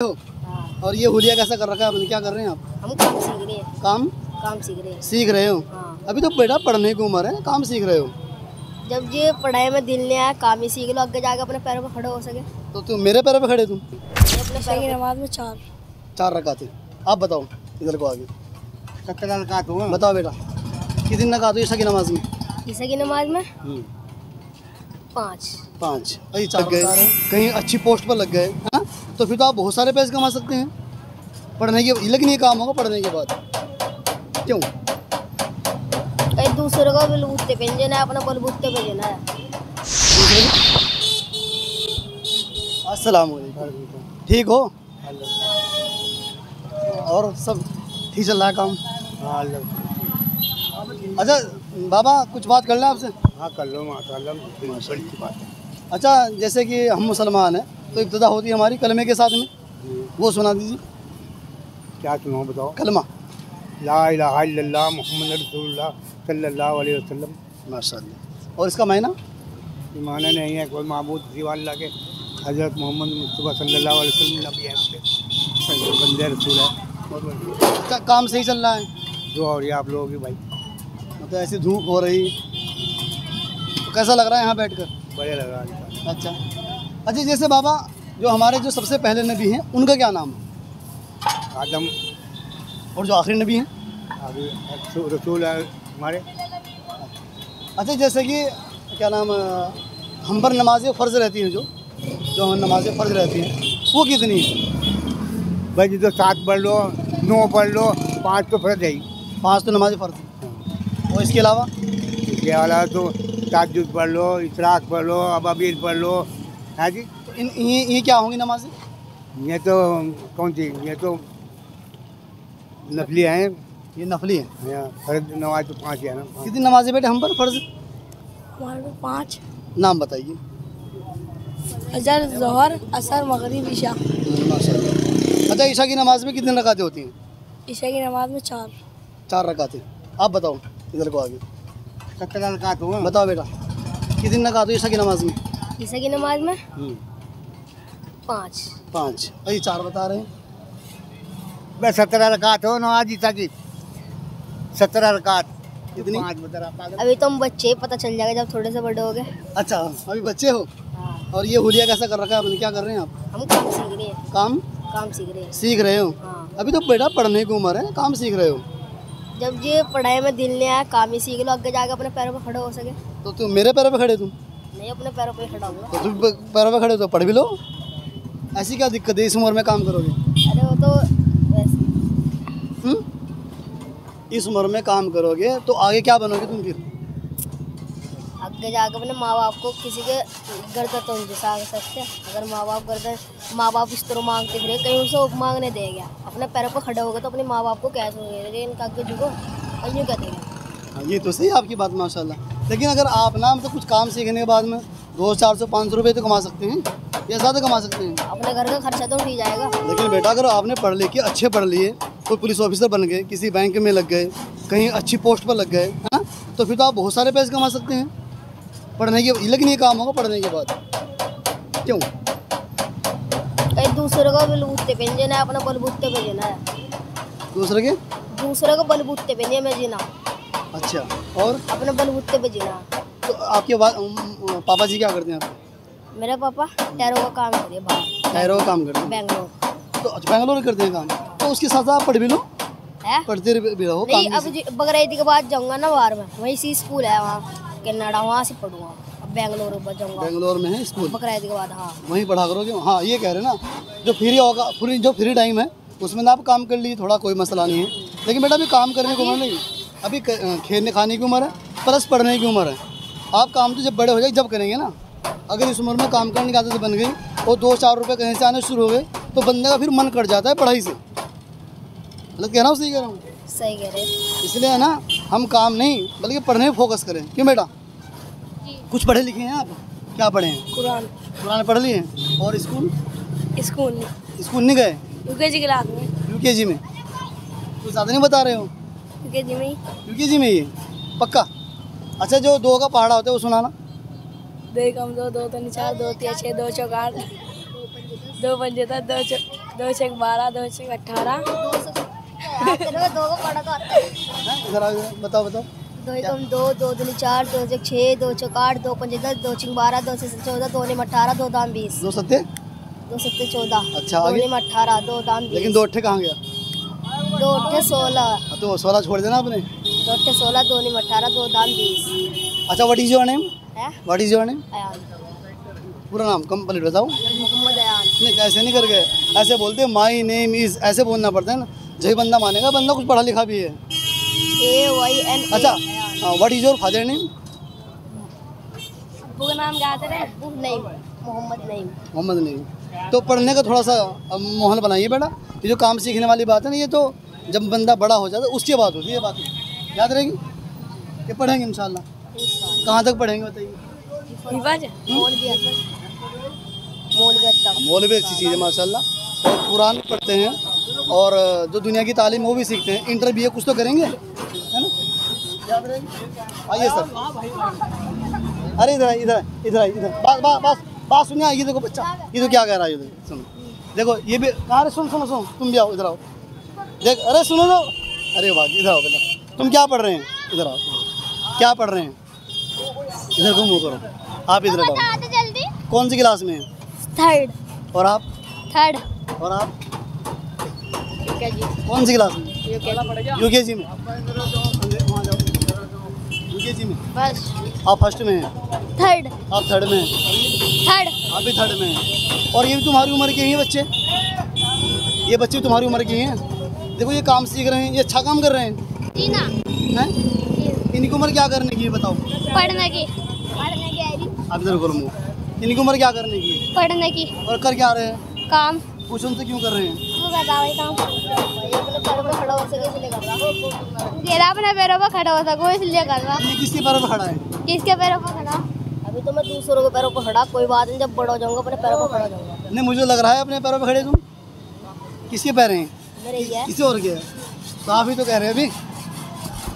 हो। हाँ। और ये हुलिया कैसा कर रखा है आपने, क्या कर रहे हैं आप? हम काम सीख रहे हैं। काम सीख रहे हैं। सीख रहे हो? हाँ। अभी तो बेटा पढ़ने की उम्र है, काम सीख रहे हो। जब ये पढ़ाई में दिल नहीं आया, काम ही सीख लो, आगे जाके अपने पैरों पर खड़े हो सके। तो तुम मेरे पैरों पे खड़े, तुम अपने पैरों की नमाज में चार रकाते। आप बताओ, इधर को आगे 17 रकात हुआ। बताओ बेटा, कितनी रकात हुई ईशा की नमाज में? ईशा की नमाज में 5। अरे लग गए, कहीं अच्छी पोस्ट पर लग गए, है ना? तो फिर तो आप बहुत सारे पैसे कमा सकते हैं पढ़ने के, लेकिन ये काम होगा पढ़ने के बाद। क्यों? कहीं दूसरे को बलबूते पे देना है, अपना बलबूते पे देना है। अस्सलाम वालेकुम, ठीक हो? और सब ठीक चल रहा है काम? अच्छा बाबा, कुछ बात कर लें आपसे? हाँ कर लो, माशाल्लाह बड़ी बात है। अच्छा, जैसे कि हम मुसलमान हैं तो इब्तिदा होती है हमारी कलमे के साथ में, वो सुना दीजिए। क्या सुनाओ बताओ? कलमा। ला इलाहा इल्लल्लाह मुहम्मद रसूलुल्लाह सल्लल्लाहु अलैहि वसल्लम। माशाअल्लाह। और इसका मायना? माना नहीं है कोई माबूद सिवा अल्लाह के, हज़रत मोहम्मद मुस्तफ़ा सल्लल्लाहु अलैहि वसल्लम नबी है, उनके बंदे रसूल है। अच्छा, काम सही चल रहा है? जो हो रही है आप लोगों की भाई, मतलब ऐसी धूप हो रही तो कैसा लग रहा है यहाँ बैठकर? बढ़िया लग रहा है। अच्छा, जैसे बाबा जो हमारे जो सबसे पहले नबी हैं उनका क्या नाम है? आदम। और जो आखिरी नबी हैं? अभी रसूल है हमारे। अच्छा, जैसे कि क्या नाम, हम पर नमाज़ें फ़र्ज़ रहती हैं, जो हम नमाज़ें फ़र्ज़ रहती हैं वो कितनी है? भाई जी तो 7 पढ़ लो, 9 पढ़ लो, 5 तो फर्ज है ही। 5 तो नमाज़ें फ़र्ज़ हैं। और इसके अलावा? इसके अलावा तो ताज्जुद पढ़ लो, इशराक पढ़ लो, अबाबील पढ़ लो। है जी। तो ये क्या होंगी नमाज़ें? ये तो कौन सी, ये तो नफली हैं। ये नफली है। फर्ज नमाज तो 5 है ना। कितनी नमाज़ें बेटे हम पर फ़र्ज़? हमारे 5। नाम बताइए। फजर, ज़ोहर, असर, मगरिब, ईशा। माशाअल्लाह। अच्छा, ईशा की नमाज़ में कितनी रकातें होती हैं? ईशा की नमाज में 4 रकातें। आप बताओ, इधर को आगे 17 रकात हुआ। बताओ बेटा, कितनी रकात हुई ईशा की नमाज में? ईशा की नमाज में 5। अरे 4 बता रहे हैं। बस 17 रकात हो नमाज ईसा की, 17 रकात। कितनी? 5 बता रहा पागल। अभी तुम बच्चे, पता चल जाएगा जब थोड़े से बड़े हो गए। अच्छा, अभी बच्चे हो। हाँ। और ये हुलिया कैसा कर रखा है आपने, क्या कर रहे हैं आप? हम काम सीख रहे हैं। काम सीख रहे हो? हाँ। अभी तो बेटा पढ़ने की उम्र है, काम सीख रहे हो। जब ये पढ़ाई में दिल नहीं आया, काम ही सीख लो, आगे जाके अपने पैरों पर खड़े हो सके। तो तुम मेरे पैरों पे खड़े, तुम नहीं, अपने पैरों पर खड़ा होगा। तो तुम पैरों पे खड़े हो तो पढ़ भी लो। ऐसी क्या दिक्कत है, इस उम्र में काम करोगे? अरे वो तो वैसे। इस उम्र में काम करोगे तो आगे क्या बनोगे तुम फिर? आगे जाके अपने माँ बाप को किसी के गर्दन तो नहीं घुसा सकते। अगर माँ बाप इस तरह मांगते फिर कहीं उसे मांगने देगा, अपने पैरों पर खड़े होगा तो अपने माँ बाप को क्या सोचेगा, इनका आगे झुको और यूँ क्या देगा। ये तो सही आपकी बात माशाल्लाह। लेकिन अगर आप ना मतलब कुछ काम सीखने के बाद में 200-400-500 रुपये तो कमा सकते हैं या ज़्यादा कमा सकते हैं। अपने घर का खर्चा तो उठ ही जाएगा। लेकिन बेटा अगर आपने पढ़ लिख के अच्छे पढ़ लिए, कोई पुलिस ऑफिसर बन गए, किसी बैंक में लग गए, कहीं अच्छी पोस्ट पर लग गए, है ना? तो फिर तो आप बहुत सारे पैसे कमा सकते हैं पढ़ने के, लेकिन ये काम होगा पढ़ने के बाद। क्यों? कहीं दूसरे को बलबूते पे देना है, अपना बलबूते पे देना है। दूसरे को बलबूते पे नहीं मैं जीना। अच्छा, और अपने बलबूते पे जीना। तो आपके पापा जी क्या करते हैं आप? मेरे पापा टायरों का काम करिए बाहर। टायरों का काम करते हैं? बेंगलोर। तो अच्छा, बेंगलोर करते हैं काम, तो उसके साथ आप पढ़ भी लो। है? पढ़ते भी रहो। नहीं, अब बकरीद के बाद जाऊंगा ना बाहर में, वहीं सी स्कूल है वहाँ कनाडा, वहाँ से पढ़ूंगा। अब बेंगलोर जाऊंगा। बेंगलोर में है स्कूल? बकरीद के बाद हाँ, वहीं पढ़ा करोगे। हाँ, ये कह रहे ना, जो फ्री होगा, जो फ्री टाइम है उसमें ना आप काम कर लीजिए, थोड़ा कोई मसला नहीं है। लेकिन बेटा अभी काम करने की उम्र नहीं, अभी खेलने खाने की उम्र है, प्लस पढ़ने की उम्र है। आप काम तो जब बड़े हो जाए जब करेंगे ना। अगर इस उम्र में काम करने की आदत बन गई और 2-4 रुपये कहीं से आने शुरू हो गए तो बंदे का फिर मन कट जाता है पढ़ाई से। गलत कह रहा हूँ, सही कह रहा हूँ? सही कह रहे। इसलिए है ना, हम काम नहीं बल्कि पढ़ने में फोकस करें। क्यों बेटा? कुछ पढ़े लिखे हैं आप? क्या पढ़े हैं? कुरान पढ़ लिए हैं। और स्कूल नहीं गए? यूकेजी क्लास में। यूकेजी में? कुछ ज़्यादा नहीं बता रहे हो। यूकेजी में ये पक्का? अच्छा, जो 2 का पहाड़ा होता है वो सुनाना। 2 कम 2, 2 3 4, 2 3 6, 2 4 8, 2 5 7, 2 4 2 छक 12, 2 छक 18। दो को पढ़ा तो आता है। इधर आओ, बताओ बताओ। 2 एकम 2, 2 दूनी 4, 2 छक 6, 2 छक 8, 2 पंजे 10, 2 छक 12, 2 छक 14, 2 नीम 18, 2 दाम 20। 2 सत्ते 2 सत्ते 14। अच्छा, 2 आगे? नीम 18, 2 दाम 20। लेकिन 2 अट्ठे कहाँ गया? 2 अट्ठे 16, तो 16 छोड़ देना आपने। 2 अट्ठे 16, 2 नीम 18, 2 दाम 20। अच्छा, व्हाट इज योर नेम? है what is your name? Ayaan, पूरा नाम कंप्लीट बताओ। मोहम्मद अयान। नहीं, ऐसे नहीं कर गए, ऐसे बोलते माई नेम इज, ऐसे बोलना पड़ता है ना, जही बंदा मानेगा, बंदा कुछ पढ़ा लिखा भी है। AYN। अच्छा, what is your father name? अब्बू का नाम क्या है? अब्बू नईम, मोहम्मद नईम। मोहम्मद नहीं। तो पढ़ने का थोड़ा सा माहौल बनाइए बेटा। ये जो काम सीखने वाली बात है ना, ये तो जब बंदा बड़ा हो जाता है उसकी बात होती है, ये बात याद रहेगी। ये पढ़ेंगे इंशाल्लाह। कहाँ तक पढ़ेंगे बताइए? मौलवी अच्छी चीज़ है माशाल्लाह, और कुरान पढ़ते हैं, और जो दुनिया की तालीम वो भी सीखते हैं। इंटर BA कुछ तो करेंगे, है ना? याद रहेगी। आइए सर। अरे इधर इधर इधर इधर बात सुनिए। ये देखो बच्चा, ये तो क्या कह रहा है, ये सुनो। देखो ये भी, अरे सुनो सुनो सुनो, तुम भी आओ, इधर आओ। देख, अरे सुनो तो, अरे वाह, इधर आओ बेटा। तुम क्या पढ़ रहे हैं? इधर आओ। क्या पढ़ रहे हैं? इधर घूमो करो। आप इधर आओ। जल्दी। कौन सी क्लास में हैं? 3rd। और आप? 3rd। और आप UKG। कौन सी क्लास में? UKG में। UKG में। बस। आप फर्स्ट में हैं? 3rd। आप 3rd में हैं? 3rd। आप भी 3rd में हैं। और ये भी तुम्हारी उम्र के ही हैं बच्चे? ये बच्चे तुम्हारी उम्र के ही हैं? देखो ये काम सीख रहे हैं, ये अच्छा काम कर रहे हैं। जी ना। हैं? इनकी उम्र क्या करने की है बताओ? पढ़ने की। आप इधर करो मुँह। इनकी उम्र क्या करने की है? पढ़ने की। और कर क्या रहे हैं? काम। कुछ उनसे क्यों कर रहे हैं? वो बता भाई काम। अपने पैरों पे खड़ा हो सके इसलिए कर रहा। तेरा अपने पैरों पे खड़ा हो सको इसलिए कर रहा। ये किसके पैरों पे खड़ा है? किसके पैरों पे खड़ा? अभी तो मैं दूसरों के पैरों पे खड़ा, कोई बात नहीं, जब बड़ा हो जाऊंगा अपने पैरों पे खड़ा हो जाऊंगा। नहीं, मुझे लग रहा है अपने पैरों पे खड़े तुम। किसके पैर हैं? मेरे ही है। किसी और के है? तो आप ही तो कह रहे हैं अभी।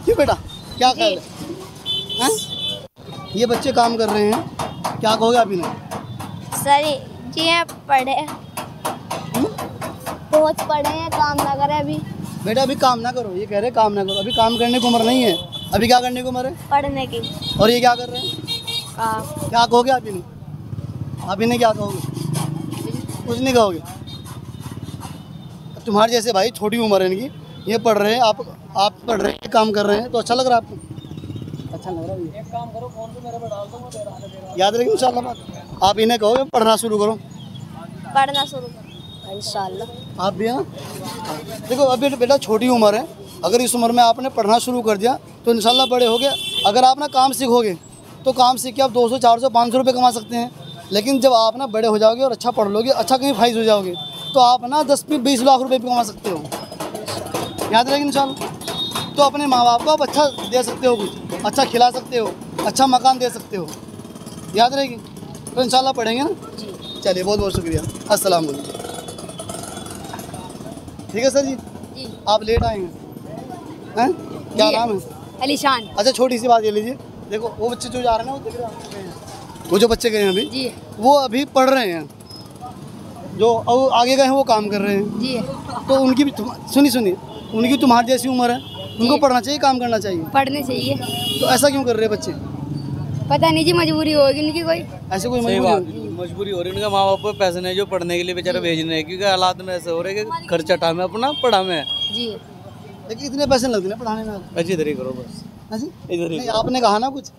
क्यों बेटा, क्या ख्याल है? हैं? ये बच्चे काम कर रहे हैं, क्या कहोगे आप इन्हें? सर जी पढ़े, बहुत पढ़े हैं, काम ना करें अभी। बेटा अभी काम ना करो, ये कह रहे हैं काम ना करो। अभी काम करने की उम्र नहीं है। अभी क्या करने की उम्र है? पढ़ने की। और ये क्या कर रहे हैं? काम। क्या कहोगे आप इन्हें? आप इन्हें क्या कहोगे? कुछ नहीं कहोगे। तुम्हारे जैसे भाई छोटी उम्र है इनकी, ये पढ़ रहे हैं, आप पढ़ रहे हैं, काम कर रहे हैं, तो अच्छा लग रहा है आपको? अच्छा लग रहा है। एक काम करो, फोन पे मेरे पे डाल दो, याद रहेगी इंशाल्लाह बात। आप इन्हें कहोगे पढ़ना शुरू करो। पढ़ना शुरू करो इंशाल्लाह। आप भी है ना? देखो अभी बेटा छोटी उम्र है, अगर इस उम्र में आपने पढ़ना शुरू कर दिया तो इंशाल्लाह बड़े हो गए। अगर आप ना काम सीखोगे तो काम सीख के आप 200, 400, 500 रुपये कमा सकते हैं। लेकिन जब आप ना बड़े हो जाओगे और अच्छा पढ़ लोगे, अच्छा कहीं फाइज हो जाओगे, तो आप ना 10-20 लाख रुपये भी कमा सकते हो। याद रहेगी इंशाल्लाह। तो अपने माँ बाप को आप अच्छा दे सकते हो, कुछ अच्छा खिला सकते हो, अच्छा मकान दे सकते हो। याद रहेगी। तो इंशाल्लाह पढ़ेंगे ना जी। चलिए, बहुत बहुत शुक्रिया। अस्सलाम वालेकुम। ठीक है सर जी। आप लेट आएंगे हैं? क्या नाम है? अलीशान। अच्छा, छोटी सी बात ये लीजिए। देखो वो बच्चे जो जा रहे हैं ना, वो दिख रहे हैं, वो जो बच्चे गए हैं अभी जी, वो अभी पढ़ रहे हैं। जो आगे गए हैं वो काम कर रहे हैं जी। तो उनकी भी सुनिए, उनकी तुम्हारी जैसी उम्र है, उनको पढ़ना चाहिए, काम करना चाहिए? पढ़ने चाहिए। तो ऐसा क्यों कर रहे हैं बच्चे? पता नहीं जी, मजबूरी होगी उनकी कोई। ऐसे कोई मजबूरी हो रही है। उनका माँ बाप को पैसे नहीं जो पढ़ने के लिए बेचारे भेज रहे हैं, क्योंकि हालात में ऐसे हो रहे हैं कि खर्चा टाइम है अपना, पढ़ा में जी। लेकिन इतने पैसे लगते हैं पढ़ाने में। अच्छी तरह करो बस। इधर ही आपने कहा ना कुछ,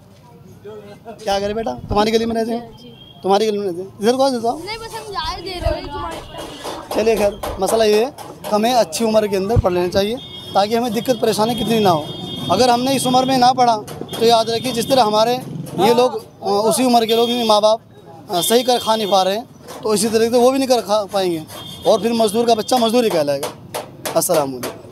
क्या करे बेटा, तुम्हारी गली में रहते हैं, तुम्हारी गली में रहते हैं, इधर कौन देता? चलिए खैर, मसला ये है हमें अच्छी उम्र के अंदर पढ़ लेना चाहिए, ताकि हमें दिक्कत परेशानी कितनी ना हो। अगर हमने इस उम्र में ना पढ़ा तो याद रखिए, जिस तरह हमारे ये लोग उसी उम्र के लोग, माँ बाप सही कर खा नहीं पा रहे हैं, तो इसी तरह से वो भी नहीं कर खा पाएंगे, और फिर मजदूर का बच्चा मजदूर ही कहलाएगा। अस्सलाम वालेकुम।